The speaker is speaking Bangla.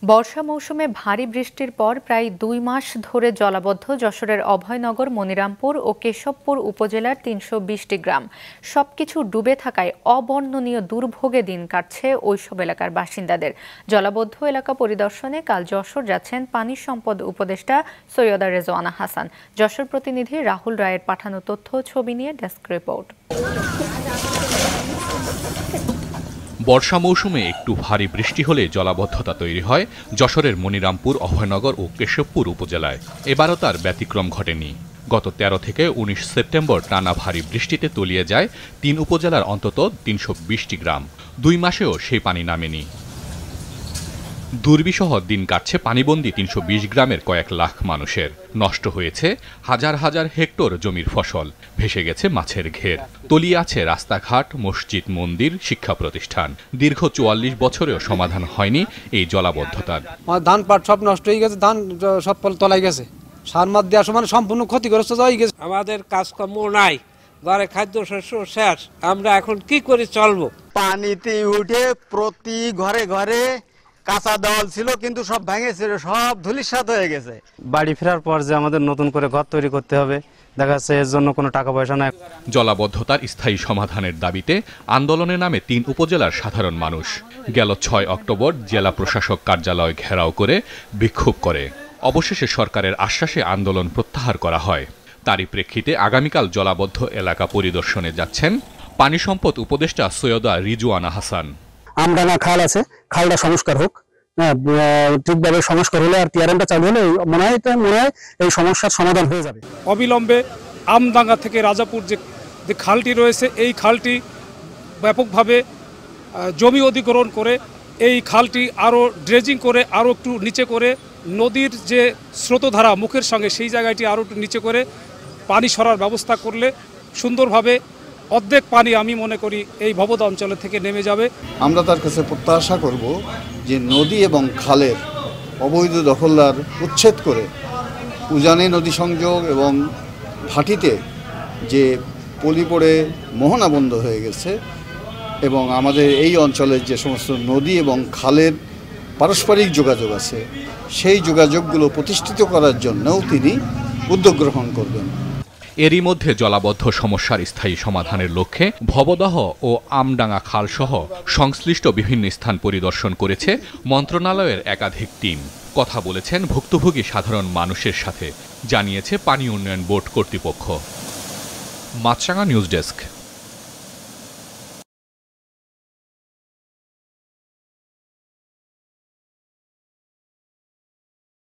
বর্ষা মৌসুমে ভারী বৃষ্টির পর প্রায় ২ মাস ধরে জলাবদ্ধ যশোরের অভয়নগর, মনিরামপুর ও কেশবপুর উপজেলার ৩২০টি গ্রাম। সবকিছু ডুবে থাকায় অবর্ণনীয় দুর্ভোগে দিন কাটছে ওইসব এলাকার বাসিন্দাদের। জলাবদ্ধ এলাকা পরিদর্শনে কাল যশোর যাচ্ছেন পানি সম্পদ উপদেষ্টা সৈয়দা রেজওয়ানা হাসান। যশোর প্রতিনিধি রাহুল রায়ের পাঠানো তথ্য ছবি নিয়ে ডেস্ক রিপোর্ট। বর্ষা মৌসুমে একটু ভারী বৃষ্টি হলে জলাবদ্ধতা তৈরি হয় যশোরের মনিরামপুর, অভয়নগর ও কেশবপুর উপজেলায়। এবারও তার ব্যতিক্রম ঘটেনি। গত ১৩ থেকে ১৯ সেপ্টেম্বর টানা ভারী বৃষ্টিতে তলিয়ে যায় ৩ উপজেলার অন্তত ৩২০টি গ্রাম। ২ মাসেও সেই পানি নামেনি। দুর্বিষহ দিন কাটছে পানিবন্দী ৩২০ গ্রামের কয়েক লাখ মানুষের। নষ্ট হয়েছে হাজার হাজার হেক্টর জমির ফসল, ভেসে গেছে মাছের ঘের, তলিয়ে আছে রাস্তাঘাট, মসজিদ, মন্দির, শিক্ষা প্রতিষ্ঠান। দীর্ঘ ৪৪ বছরেও সমাধান হয়নি এই জলাবদ্ধতার। ধান পাট সব নষ্ট হয়ে গেছে, ধান সব তলায় গেছে, সার মার দেওয়ার সময় সম্পূর্ণ ক্ষতিগ্রস্ত হয়ে গেছে। আমাদের কাজকর্ম নাই, ঘরে খাদ্য শস্য শেষ, আমরা এখন কি করে চলবো? পানিতে উঠে প্রতি ঘরে ঘরে কাঁচা দেওয়াল ছিল, কিন্তু সব ভেঙেছিল, সব ধূলিসাৎ হয়ে গেছে। বাড়ি ফেরার পর যে আমাদের নতুন করে ঘর তৈরি করতে হবে, দেখা যাচ্ছে এর জন্য কোনো টাকা পয়সা নাই। জলাবদ্ধতার স্থায়ী সমাধানের দাবিতে আন্দোলনে নামে ৩ উপজেলার সাধারণ মানুষ। গেল ৬ অক্টোবর জেলা প্রশাসক কার্যালয় ঘেরাও করে বিক্ষোভ করে। অবশেষে সরকারের আশ্বাসে আন্দোলন প্রত্যাহার করা হয়। তারই প্রেক্ষিতে আগামীকাল জলাবদ্ধ এলাকা পরিদর্শনে যাচ্ছেন পানি সম্পদ উপদেষ্টা সৈয়দা রেজওয়ানা হাসান। আমডাঙ্গা খাল আছে, খালটা সংস্কার হোক, ঠিকভাবে সংস্কার হলে আর টিআরএমটা চালু হলে মনে হয় এই সমস্যার সমাধান হয়ে যাবে। অবিলম্বে আমডাঙ্গা থেকে রাজাপুর যে খালটি রয়েছে, এই খালটি ব্যাপকভাবে জমি অধিগ্রহণ করে এই খালটি আরও ড্রেজিং করে আরও একটু নিচে করে নদীর যে স্রোতধারা মুখের সঙ্গে সেই জায়গাটি আরও একটু নিচে করে পানি সরার ব্যবস্থা করলে সুন্দরভাবে অর্ধেক পানি আমি মনে করি এই ভবদা অঞ্চলের থেকে নেমে যাবে। আমরা তার কাছে প্রত্যাশা করব যে নদী এবং খালের অবৈধ দখলদার উচ্ছেদ করে উজানে নদী সংযোগ এবং ভাটিতে যে পলি পড়ে মোহনা বন্ধ হয়ে গেছে এবং আমাদের এই অঞ্চলের যে সমস্ত নদী এবং খালের পারস্পরিক যোগাযোগ আছে, সেই যোগাযোগগুলো প্রতিষ্ঠিত করার জন্যও তিনি উদ্যোগ গ্রহণ করবেন। এরই মধ্যে জলাবদ্ধ সমস্যার স্থায়ী সমাধানের লক্ষ্যে ভবদাহ ও আমডাঙ্গা খালসহ সংশ্লিষ্ট বিভিন্ন স্থান পরিদর্শন করেছে মন্ত্রণালয়ের একাধিক টিম। কথা বলেছেন ভুক্তভোগী সাধারণ মানুষের সাথে, জানিয়েছে পানি উন্নয়ন বোর্ড কর্তৃপক্ষ। মাছরাঙা নিউজ ডেস্ক।